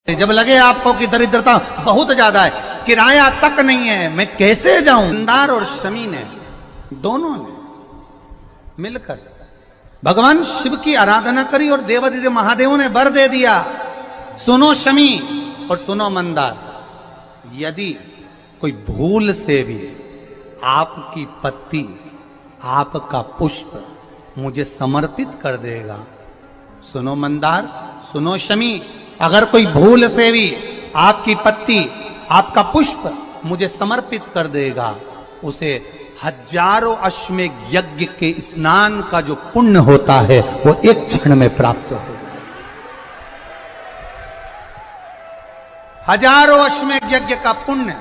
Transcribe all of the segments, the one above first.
जब लगे आपको कि दरिद्रता बहुत ज्यादा है, किराया तक नहीं है, मैं कैसे जाऊं। मंदार और शमी ने दोनों ने मिलकर भगवान शिव की आराधना करी और देवादिदेव महादेव ने वर दे दिया। सुनो शमी और सुनो मंदार, यदि कोई भूल से भी आपकी पत्ती, आपका पुष्प मुझे समर्पित कर देगा, सुनो मंदार, सुनो शमी, अगर कोई भूल से भी आपकी पत्ती, आपका पुष्प मुझे समर्पित कर देगा, उसे हजारों अश्वमेध यज्ञ के स्नान का जो पुण्य होता है वो एक क्षण में प्राप्त हो जाए। हजारों अश्वमेध यज्ञ का पुण्य,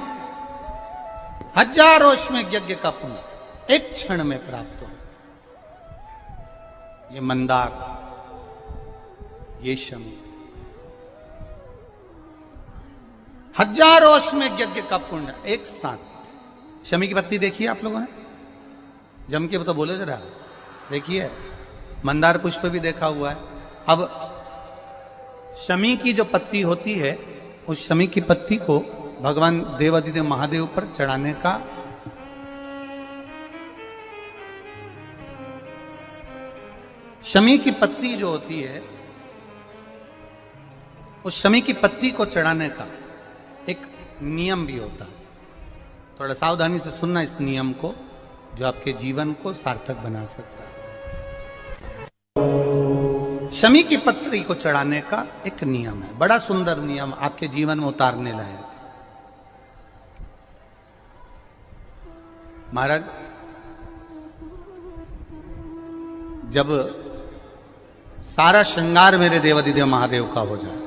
हजारों अश्वमेध यज्ञ का पुण्य एक क्षण में प्राप्त हो। ये मंदार, ये शमी, हजारों अश्वमेध यज्ञ का पुण्य एक साथ। शमी की पत्ती देखी है आप लोगों ने? जम के तो बोले जरा, देखिए। मंदार पुष्प भी देखा हुआ है। अब शमी की जो पत्ती होती है, उस शमी की पत्ती को भगवान देवादिदेव महादेव पर चढ़ाने का शमी की पत्ती जो होती है, उस शमी की पत्ती को चढ़ाने का एक नियम भी होता है। थोड़ा सावधानी से सुनना इस नियम को, जो आपके जीवन को सार्थक बना सकता है। शमी की पत्ती को चढ़ाने का एक नियम है, बड़ा सुंदर नियम, आपके जीवन में उतारने लायक। महाराज, जब सारा श्रृंगार मेरे देवादिदेव महादेव का हो जाए,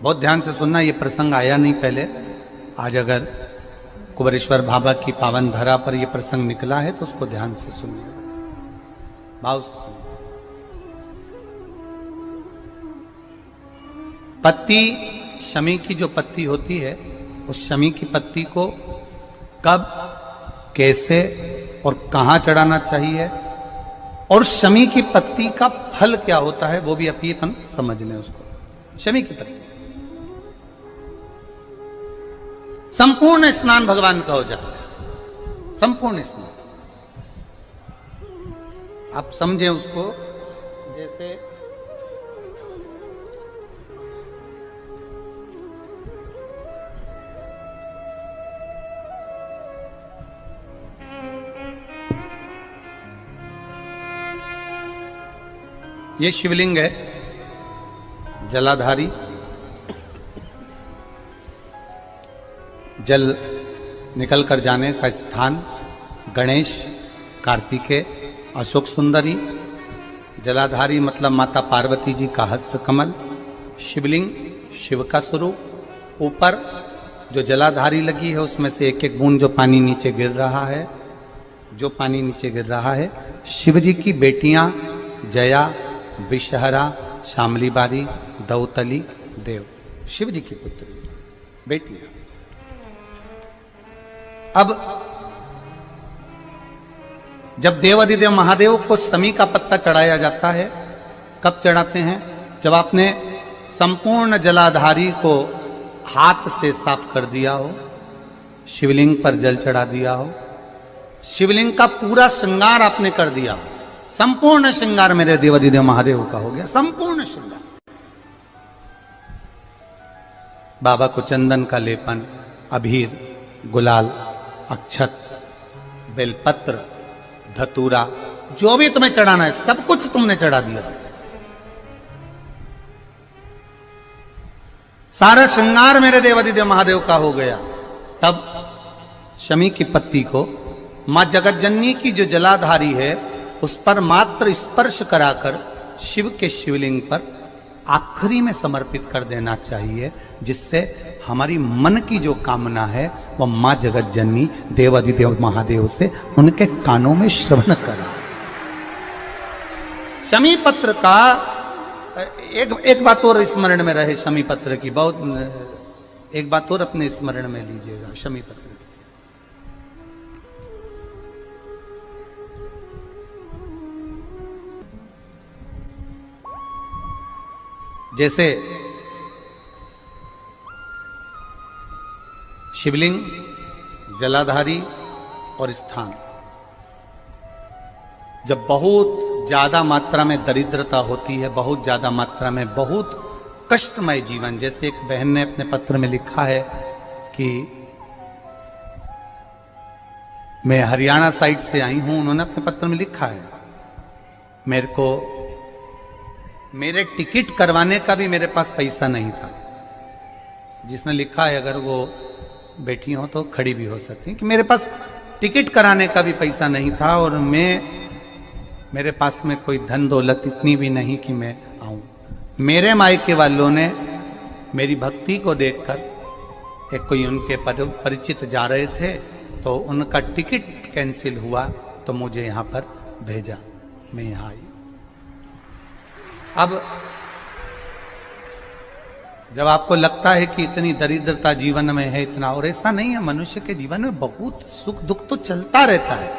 बहुत ध्यान से सुनना, ये प्रसंग आया नहीं पहले, आज अगर कुबेरेश्वर बाबा की पावन धरा पर यह प्रसंग निकला है तो उसको ध्यान से सुनिए, भाव से सुनिए। पत्ती, शमी की जो पत्ती होती है, उस शमी की पत्ती को कब, कैसे और कहां चढ़ाना चाहिए, और शमी की पत्ती का फल क्या होता है, वो भी अपन समझ लें उसको। शमी की पत्ती, संपूर्ण स्नान भगवान का हो जाए, संपूर्ण स्नान। आप समझे उसको, जैसे ये शिवलिंग है, जलाधारी, जल निकल कर जाने का स्थान, गणेश, कार्तिकेय, अशोक सुंदरी, जलाधारी मतलब माता पार्वती जी का हस्त कमल, शिवलिंग, शिव का स्वरूप, ऊपर जो जलाधारी लगी है उसमें से एक एक बूंद जो पानी नीचे गिर रहा है, जो पानी नीचे गिर रहा है, शिव जी की बेटियां जया, विषहरा, शामली बारी, दौतली, देव, शिव जी की पुत्री बेटियां। अब जब देवादिदेव महादेव को शमी का पत्ता चढ़ाया जाता है, कब चढ़ाते हैं? जब आपने संपूर्ण जलाधारी को हाथ से साफ कर दिया हो, शिवलिंग पर जल चढ़ा दिया हो, शिवलिंग का पूरा श्रृंगार आपने कर दिया हो, संपूर्ण श्रृंगार मेरे देवादिदेव महादेव का हो गया, संपूर्ण श्रृंगार। बाबा को चंदन का लेपन, अबीर, गुलाल, अक्षत, बेलपत्र, धतूरा, जो भी तुम्हें चढ़ाना है सब कुछ तुमने चढ़ा दिया। सारा श्रृंगार मेरे देवादिदेव महादेव का हो गया। तब शमी की पत्ती को मां जगतजननी की जो जलाधारी है उस पर मात्र स्पर्श कराकर शिव के शिवलिंग पर आखिरी में समर्पित कर देना चाहिए, जिससे हमारी मन की जो कामना है वह मां जगत जननी देवादिदेव महादेव से उनके कानों में श्रवण करा। शमी पत्र का एक बात और स्मरण में रहे, शमी पत्र की बहुत एक बात और अपने स्मरण में लीजिएगा। शमी पत्र की जैसे शिवलिंग, जलाधारी और स्थान। जब बहुत ज्यादा मात्रा में दरिद्रता होती है, बहुत ज्यादा मात्रा में बहुत कष्टमय जीवन, जैसे एक बहन ने अपने पत्र में लिखा है कि मैं हरियाणा साइड से आई हूं, उन्होंने अपने पत्र में लिखा है मेरे को मेरे टिकट करवाने का भी मेरे पास पैसा नहीं था। जिसने लिखा है, अगर वो बैठी हो तो खड़ी भी हो सकती है, कि मेरे पास टिकट कराने का भी पैसा नहीं था और मेरे पास में कोई धन दौलत इतनी भी नहीं कि मैं आऊं। मेरे मायके वालों ने मेरी भक्ति को देखकर, एक कोई उनके परिचित जा रहे थे तो उनका टिकट कैंसिल हुआ तो मुझे यहां पर भेजा, मैं यहां आई। अब जब आपको लगता है कि इतनी दरिद्रता जीवन में है, इतना, और ऐसा नहीं है, मनुष्य के जीवन में बहुत सुख दुख तो चलता रहता है।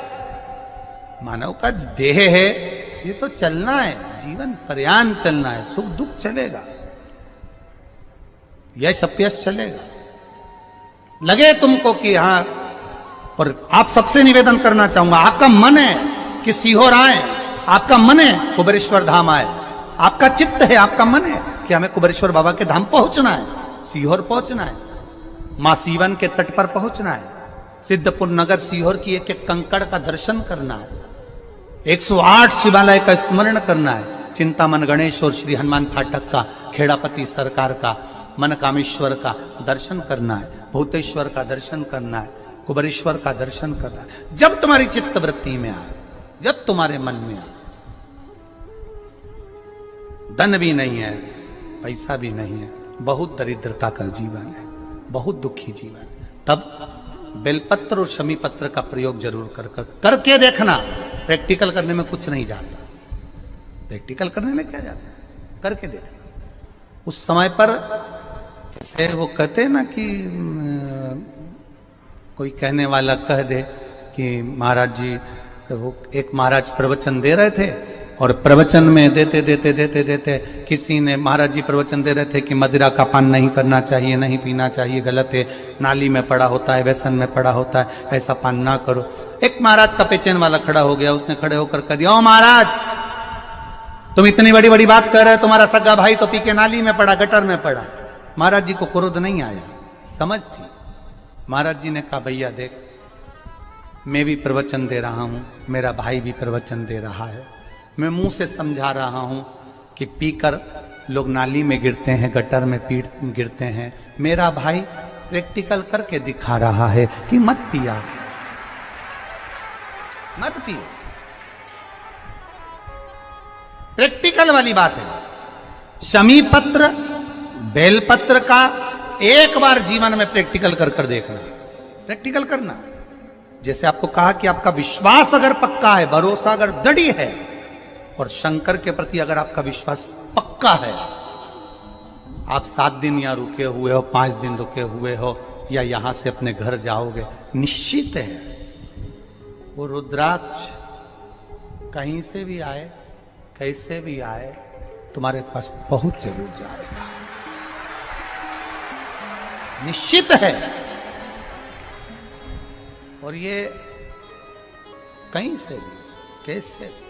मानव का देह है, ये तो चलना है, जीवन पर्यान चलना है, सुख दुख चलेगा, यश अपयश चलेगा। लगे तुमको कि हाँ, और आप सबसे निवेदन करना चाहूंगा, आपका मन है कि सीहोर आए, आपका मन है कुबेरेश्वर धाम आए, आपका चित्त है, आपका मन है कि हमें कुबेरेश्वर बाबा के धाम पहुंचना है, सीहोर पहुंचना है, मां सीवन के तट पर पहुंचना है, सिद्धपुर नगर सीहोर की एक एक कंकड़ का दर्शन करना है, 108 शिवालय का स्मरण करना है, चिंतामन गणेश और श्री हनुमान फाटक का, खेड़ापति सरकार का, मनकामेश्वर का दर्शन करना है, भूतेश्वर का दर्शन करना है, कुबेरेश्वर का दर्शन करना है। जब तुम्हारी चित्त वृत्ति में आए, जब तुम्हारे मन में आए, धन भी नहीं है, पैसा भी नहीं है, बहुत दरिद्रता का जीवन है, बहुत दुखी जीवन है, तब बेलपत्र और शमी पत्र का प्रयोग जरूर करके देखना। प्रैक्टिकल करने में कुछ नहीं जाता, प्रैक्टिकल करने में क्या जाता है, करके देखना। उस समय पर जैसे वो कहते हैं ना कि कोई कहने वाला कह दे कि महाराज जी, वो एक महाराज प्रवचन दे रहे थे और प्रवचन में देते देते देते देते किसी ने, महाराज जी प्रवचन दे रहे थे कि मदिरा का पान नहीं करना चाहिए, नहीं पीना चाहिए, गलत है, नाली में पड़ा होता है, व्यसन में पड़ा होता है, ऐसा पान ना करो। एक महाराज का पेचेन वाला खड़ा हो गया, उसने खड़े होकर कह दिया, ओ महाराज, तुम इतनी बड़ी बड़ी बात कर रहे हो, तुम्हारा सगा भाई तो पी के नाली में पड़ा, गटर में पड़ा। महाराज जी को क्रोध नहीं आया, समझ थी। महाराज जी ने कहा, भैया देख, मैं भी प्रवचन दे रहा हूं, मेरा भाई भी प्रवचन दे रहा है, मैं मुंह से समझा रहा हूं कि पीकर लोग नाली में गिरते हैं, गटर में गिरते हैं, मेरा भाई प्रैक्टिकल करके दिखा रहा है कि मत पिया, मत पियो। प्रैक्टिकल वाली बात है। शमी पत्र, बेलपत्र का एक बार जीवन में प्रैक्टिकल कर देखना, प्रैक्टिकल करना। जैसे आपको कहा कि आपका विश्वास अगर पक्का है, भरोसा अगर दृढ़ है, और शंकर के प्रति अगर आपका विश्वास पक्का है, आप 7 दिन यहाँ रुके हुए हो, 5 दिन रुके हुए हो, या यहां से अपने घर जाओगे, निश्चित है वो रुद्राक्ष कहीं से भी आए, कैसे भी आए, तुम्हारे पास बहुत जरूर जाएगा, निश्चित है। और ये कहीं से भी, कैसे भी,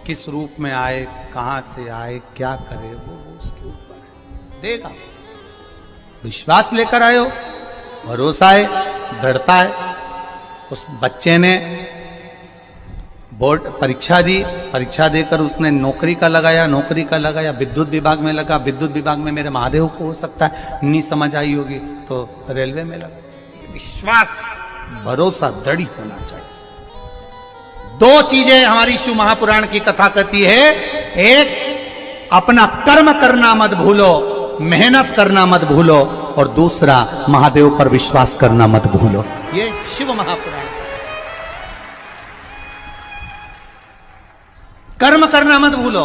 किस रूप में आए, कहां से आए, क्या करे, वो उसके ऊपर है, देगा। विश्वास लेकर आए हो, भरोसा है, दृढ़ता है। उस बच्चे ने बोर्ड परीक्षा दी, परीक्षा देकर उसने नौकरी का लगाया, विद्युत विभाग में लगा, विद्युत विभाग में मेरे महादेव को हो सकता है नहीं समझ आई होगी तो रेलवे में लगा। विश्वास, भरोसा दृढ़ होना चाहिए। 2 चीजें हमारी शिव महापुराण की कथा कहती है, एक अपना कर्म करना मत भूलो, मेहनत करना मत भूलो, और दूसरा महादेव पर विश्वास करना मत भूलो। ये शिव महापुराण। कर्म करना मत भूलो,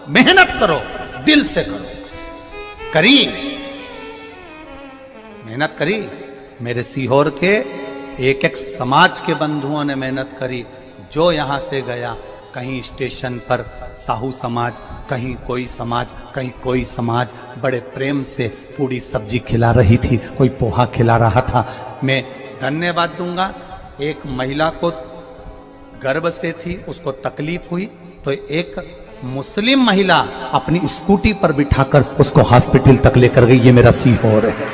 मेहनत करो, दिल से करो। करी, मेहनत करी। मेरे सीहोर के एक एक समाज के बंधुओं ने मेहनत करी। जो यहां से गया कहीं स्टेशन पर साहू समाज, कहीं कोई समाज, कहीं कोई समाज बड़े प्रेम से पूरी सब्जी खिला रही थी, कोई पोहा खिला रहा था। मैं धन्यवाद दूंगा। एक महिला को गर्भ से थी, उसको तकलीफ हुई तो एक मुस्लिम महिला अपनी स्कूटी पर बिठाकर उसको हॉस्पिटल तक लेकर गई। ये मेरा सीहोर है,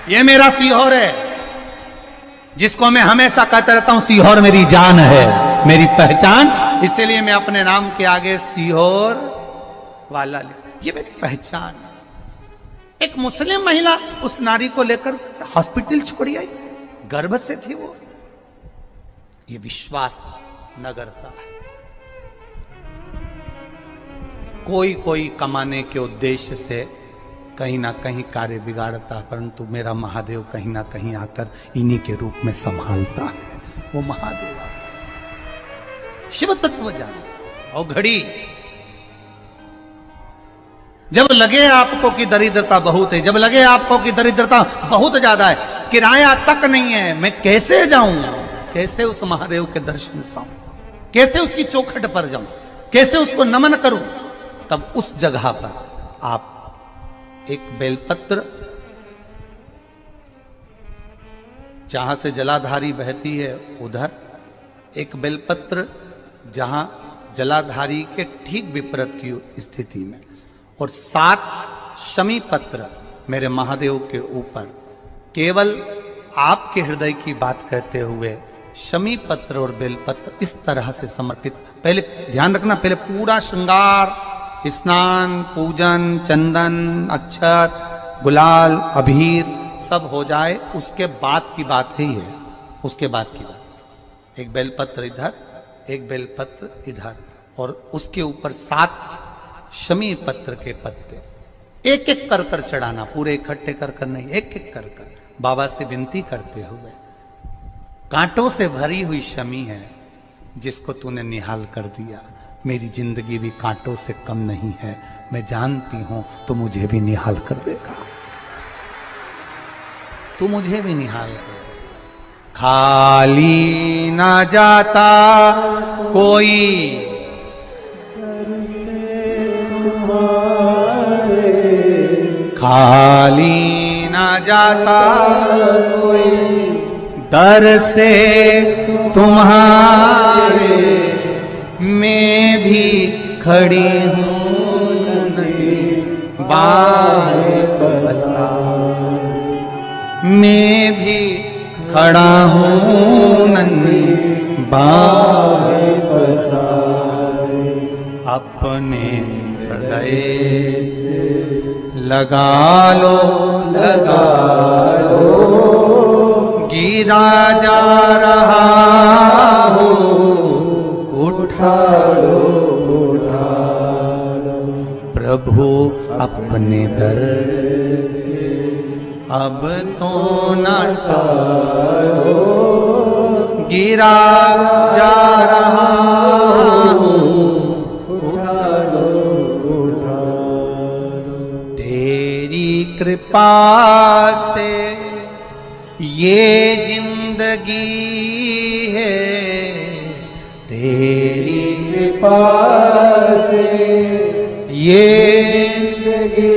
ये मेरा सीहोर है, जिसको मैं हमेशा कहता रहता हूं सीहोर मेरी जान है, मेरी पहचान। इसीलिए मैं अपने नाम के आगे सीहोर वाला ये मेरी पहचान है। एक मुस्लिम महिला उस नारी को लेकर हॉस्पिटल छोड़ी आई, गर्भ से थी वो। ये विश्वास नगर का है। कोई कमाने के उद्देश्य से कहीं ना कहीं कार्य बिगाड़ता, परंतु मेरा महादेव कहीं ना कहीं आकर इन्हीं के रूप में संभालता है। वो महादेव शिव तत्व जाने। और घड़ी जब लगे आपको कि दरिद्रता बहुत है, जब लगे आपको कि दरिद्रता बहुत ज्यादा है, किराया तक नहीं है, मैं कैसे जाऊं, कैसे उस महादेव के दर्शन पाऊं, कैसे उसकी चौखट पर जाऊं, कैसे उसको नमन करूं, तब उस जगह पर आप एक बेलपत्र, जहां से जलाधारी बहती है उधर एक बेलपत्र, जहां जलाधारी के ठीक विपरीत की स्थिति में, और 7 शमी पत्र मेरे महादेव के ऊपर, केवल आपके हृदय की बात कहते हुए शमी पत्र और बेलपत्र इस तरह से समर्पित। पहले ध्यान रखना, पहले पूरा श्रृंगार, स्नान, पूजन, चंदन, अक्षत, गुलाल, अबीर सब हो जाए, उसके बाद की बात है ये, उसके बाद की बात। एक बेलपत्र इधर, एक बेलपत्र इधर, और उसके ऊपर 7 शमी पत्र के पत्ते एक एक कर कर चढ़ाना, पूरे इकट्ठे कर कर नहीं, एक एक कर कर बाबा से विनती करते हुए। कांटों से भरी हुई शमी है जिसको तूने निहाल कर दिया, मेरी जिंदगी भी कांटों से कम नहीं है, मैं जानती हूं तो मुझे भी निहाल कर देगा, तू मुझे भी निहाल कर देगा। खाली ना जाता कोई खाली ना जाता कोई दर से तुम्हारे, मैं भी खड़ी हूं नहीं बाहे पसार, मैं भी खड़ा हूं नहीं बाहे पसार। अपने हृदय से लगा लो, गिरा जा रहा हूं, उठा लो, प्रभु अपने दर से अब तो न टालो, गिरा जा रहा हूं, उठा लो, तेरी कृपा से ये जिंदगी है, तेरी कृपा से ये जिंदगी